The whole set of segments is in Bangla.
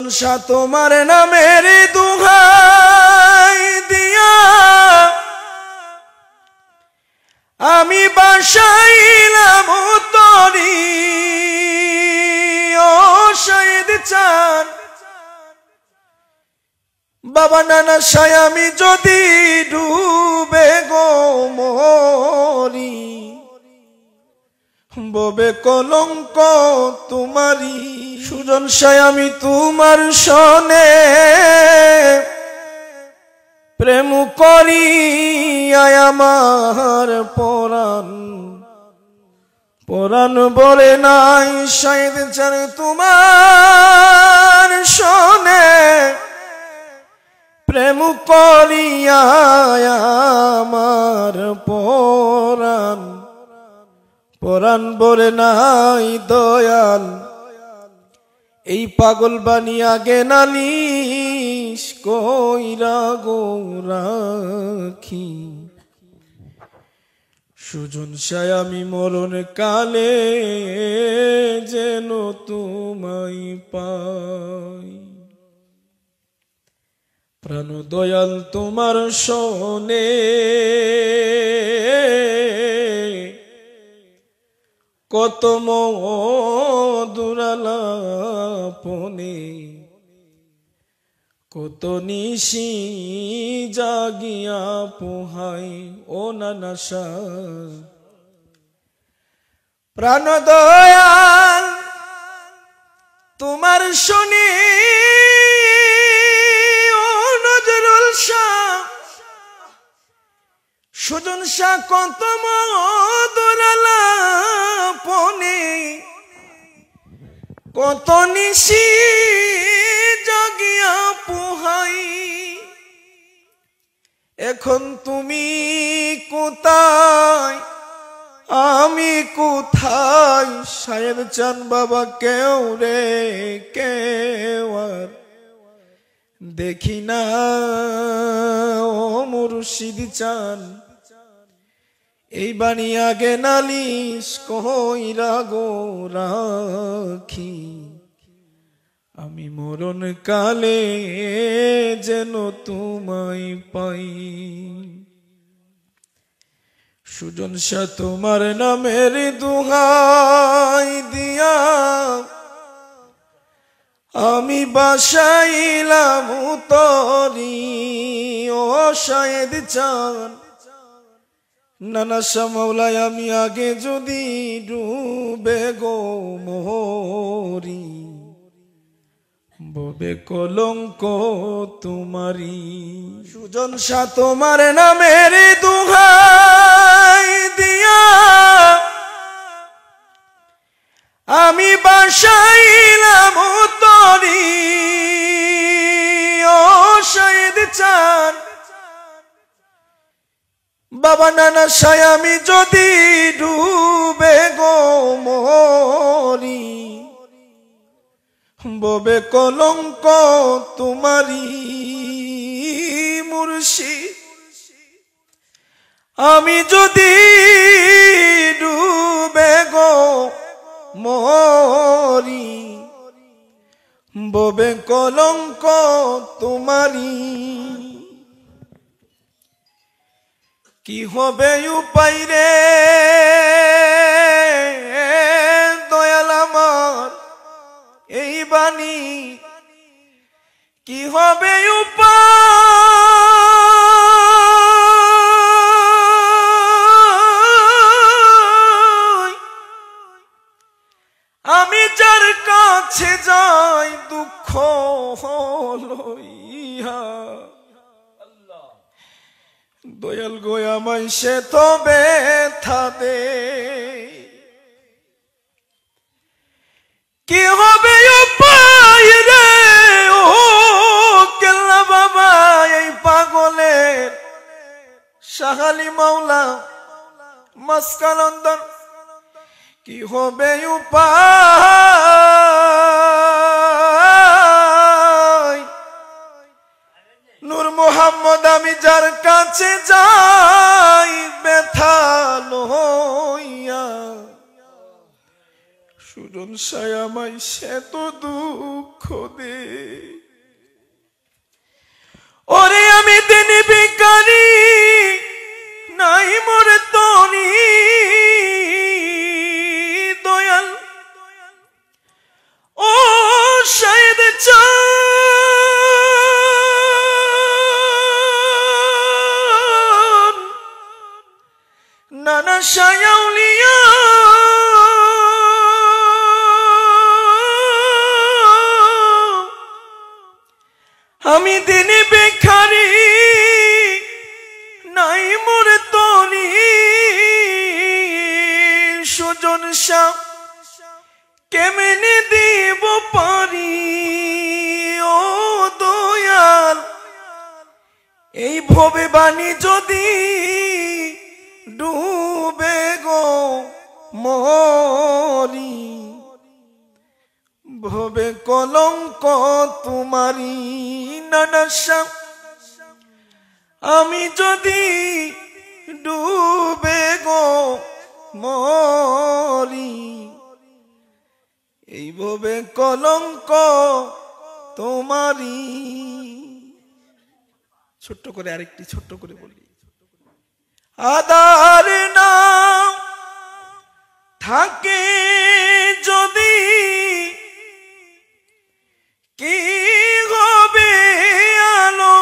তোমার নামের দুহাই দিয়া আমি বাসাইলাম তরি ও শহীদ চাঁদ বাবা নানা সাই আমি যদি ডুবে গো মরি ববে কলঙ্ক তোমারি সুজন সাই আমি তোমার সনে প্রেম করি আমার পরাণ পরাণ বলে নাই শহীদ চাঁদ তোমার সনে প্রেম করি আমার পরাণ পরাণ বলে নাই দয়াল এই পাগল বানিয়া গে নালিশ কইরা গো রাখি সুজন সাই আমি মরণ কালে যেন তোমায় পাই প্রাণ দয়াল তোমার শোনে কত মধুরালাপনে কত নিশি জাগিয়া পোহাই ও নানাশা প্রাণ দয়াল তোমার শুনি ও নজরুল শাহ সুজন শাহ কত মধুরালাপনে কত নিশি জাগিয়া পোহাই এখন তুমি কোথায় আমি কোথায় সাহেব চান বাবা কেউ রে কেউ আর দেখি না ও মুর্শিদ চান এই বানিয়া গে নালিশ কইরা গো রাখি আমি মরণ কালে যেন তোমায় পাই সুজন শাহ তোমার নামের দুহাই দিয়া আমি বাসাইলাম তরি ও শহীদ চাঁদ নানা শাহ মাওলায় আমি আগে যদি ডুবে গো মরি ববে কলঙ্ক তোমারি সুজন শাহ তোমার নামের দুহাই দিয়া আমি বাসাইলাম তরি ও শহীদ চাঁদ বাবা নানা সাই আমি যদি ডুবে গো মরি ববে কলঙ্ক তোমারি মুর্শিদ আমি যদি ডুবে গো মরি ববে কলঙ্ক তোমারি কি হবে উপায় রে দয়াল আমার এই বাণী কি হবে উপায় আমি যার কাছে যাই দুঃখ লইয়া দয়াল গো আমায় সে তো ব্যথা দে কি হবে উপায় রে ও কেল্লা বাবা এই পাগলের শাহালি মাওলা মাসকালন্দর কি হবে উপায় নূর মোহাম্মদ আমি যার কাছে যাই ব্যথা লইয়া সুজন সাই আমায় সে তো দুঃখ খুদে ওরে আমি দিন ভিখারি নাই মোর তনি দয়াল ও শায়দ চান নানা শায়াউলিয়া আমি দিনে ভিখারি নাই মোর তনি সুজন শাহ কেমনে দিব পারি ও দয়াল এই ভবে বাণী যদি ডুবে গো মরি ভবে কলঙ্ক তোমারি নানা শাহ আমি যদি ডুবে গো মরি এইভাবে কলঙ্ক তোমারি ছোট্ট করে আরেকটি ছোট্ট করে বলি আদার নাম থাকে যদি কি হবে আলো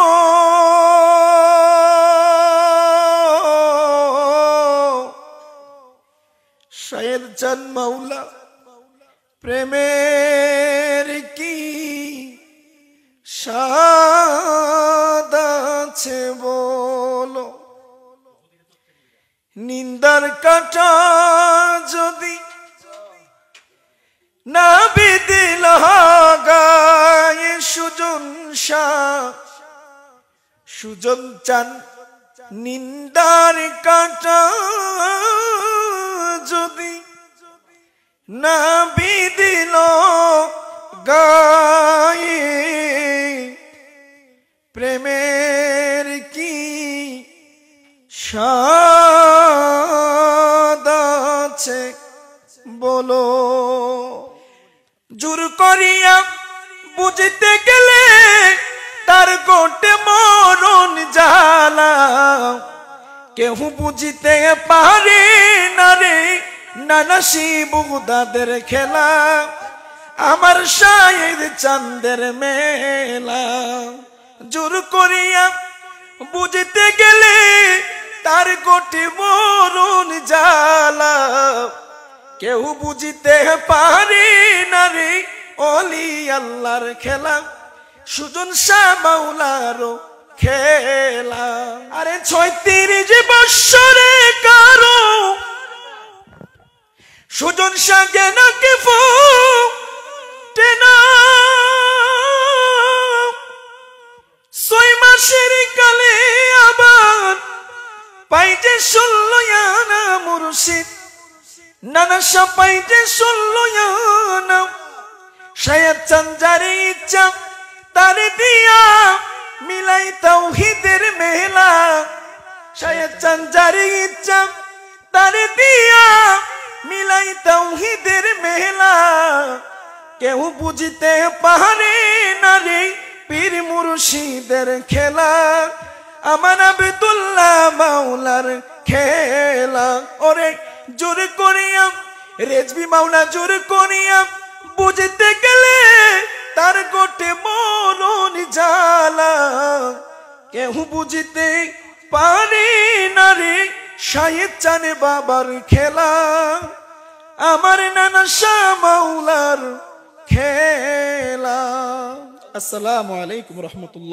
শায়ের চান মাওলা প্রেমের কি স্বাদ আছে বলো নিন্দার কাঁটা যদি না বিদিল গায়ে সুজন শাহ সুজন চান নিন্দার কাঁটা যদি না বিদিল গায়ে প্রেমের কি স্বাদ আছে বলো জোর করিয়া বুঝতে গেলে তার গোটে মরণ জ্বালা কেউ বুঝতে পারে না রে নানা শিবুদাদের খেলা আমার শায়ের চাঁদের মেলা জোর করিয়া বুঝতে গেলে তার গোটে মরণ জ্বালা কেউ বুঝতে পারে না রে অলি আল্লাহর খেলা সুজন শাহ মাওলারও খেলা আরে 36 বৎসরে কারো সুজন শাহ জ্ঞান কি ফুটেনা 6 মাসের কালে আবার পাইতে 16 আনা মুর্শিদ নানা শাহ পাইতে 16 আনা শায়ের চাঁদারে ইচ্ছা তারে দিয়া মিলাই তাওহীদের মেলা শায়ের চাঁদারে ইচ্ছা তারে দিয়া মিলাই তাওহীদের মেলা কেউ বুঝতে পারে না রে পীর মুর্শিদের খেলা আমার আব্দুল্লাহ মাওলার খেলা ওরে জোর করিয়া রেজবি মাওলা জোর করিয়া বুঝতে গেলে তার গোটে মরণ জ্বালা কেউ বুঝতে পারে না রে শায়ের চানে বাবার খেলা আমার নানা শাহ মাওলার খেলা আসসালামু আলাইকুম রহমতুল্লাহ।